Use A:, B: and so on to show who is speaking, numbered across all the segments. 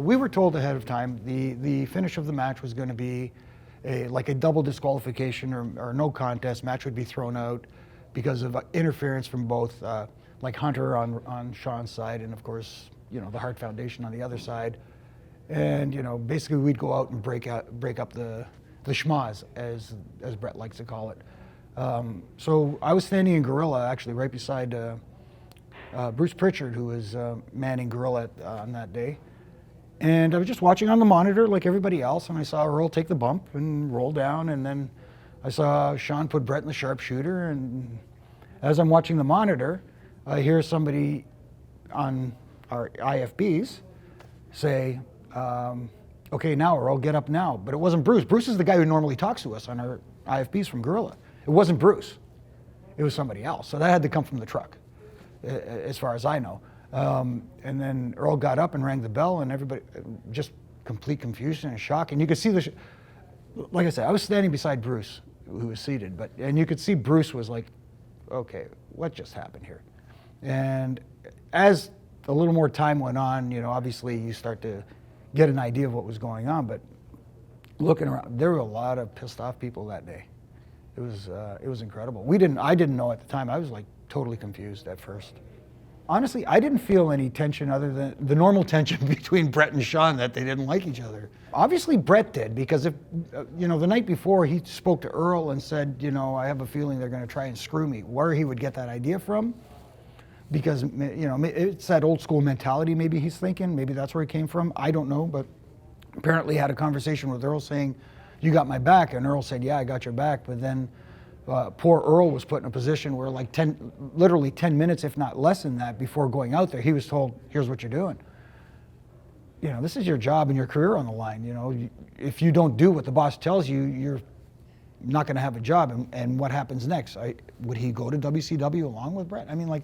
A: We were told ahead of time the finish of the match was going to be like a double disqualification or no contest. Match would be thrown out because of interference from both, like Hunter on Sean's side, and of course, the Hart Foundation on the other side. And basically we'd go out and break up the schmaz, as Brett likes to call it. So I was standing in Gorilla, actually right beside Bruce Pritchard, who was manning Gorilla on that day. And I was just watching on the monitor like everybody else, and I saw Earl take the bump and roll down, and then I saw Sean put Brett in the sharpshooter, and as I'm watching the monitor, I hear somebody on our IFBs say, okay, now Earl, get up now. But it wasn't Bruce. Bruce is the guy who normally talks to us on our IFBs from Gorilla. It wasn't Bruce. It was somebody else. So that had to come from the truck, as far as I know. And then Earl got up and rang the bell, and everybody, just complete confusion and shock. And you could see like I said, I was standing beside Bruce, who was seated, and you could see Bruce was like, okay, what just happened here? And as a little more time went on, obviously you start to get an idea of what was going on, but looking around, there were a lot of pissed off people that day. It was incredible. I didn't know at the time. I was like totally confused at first. Honestly, I didn't feel any tension other than the normal tension between Brett and Sean, that they didn't like each other. Obviously Brett did, because if, the night before he spoke to Earl and said, I have a feeling they're going to try and screw me. Where he would get that idea from, because, it's that old school mentality maybe he's thinking, maybe that's where it came from. I don't know, but apparently had a conversation with Earl saying, you got my back, and Earl said, yeah, I got your back, but then poor Earl was put in a position where like literally 10 minutes, if not less than that, before going out there, he was told, here's what you're doing. This is your job and your career on the line. If you don't do what the boss tells you, you're not going to have a job. And what happens next? Would he go to WCW along with Brett? I mean, like,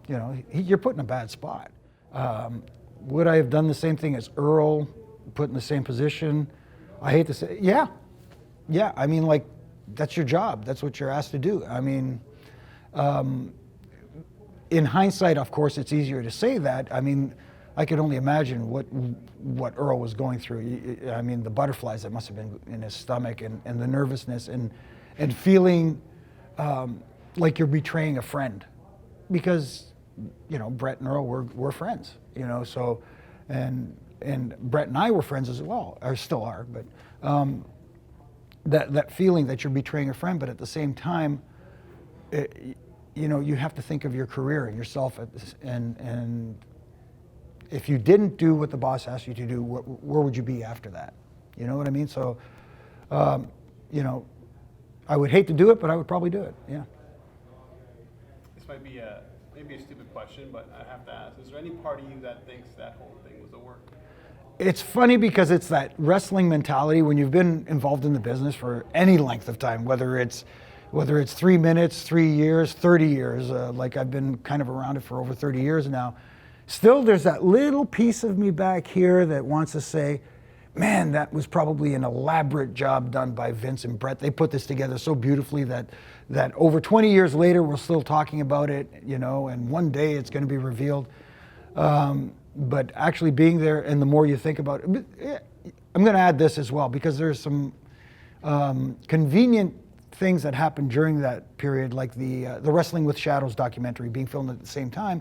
A: you're put in a bad spot. Would I have done the same thing as Earl, put in the same position? I hate to say, yeah. I mean, like, that's your job. That's what you're asked to do. I mean, in hindsight, of course, it's easier to say that. I mean, I could only imagine what Earl was going through. I mean, the butterflies that must have been in his stomach, and the nervousness, and feeling like you're betraying a friend, because Brett and Earl were friends. So, and Brett and I were friends as well, or still are, but. That feeling that you're betraying a friend, but at the same time, you have to think of your career and yourself, and if you didn't do what the boss asked you to do, where would you be after that? You know what I mean? So, I would hate to do it, but I would probably do it. Yeah.
B: This might be maybe a stupid question, but I have to ask: is there any part of you that thinks that whole thing was a work?
A: It's funny because it's that wrestling mentality when you've been involved in the business for any length of time, whether it's 3 minutes, 3 years, 30 years, like I've been kind of around it for over 30 years now. Still, there's that little piece of me back here that wants to say, man, that was probably an elaborate job done by Vince and Brett. They put this together so beautifully that over 20 years later, we're still talking about it, and one day it's going to be revealed. But actually being there, and the more you think about it, I'm going to add this as well, because there's some convenient things that happened during that period, like the Wrestling with Shadows documentary being filmed at the same time.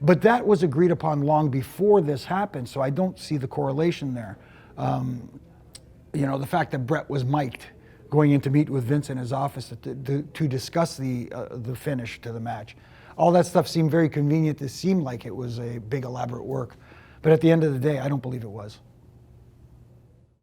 A: But that was agreed upon long before this happened, so I don't see the correlation there. The fact that Brett was mic'd going in to meet with Vince in his office to discuss the finish to the match. All that stuff seemed very convenient to seem like it was a big elaborate work. But at the end of the day, I don't believe it was.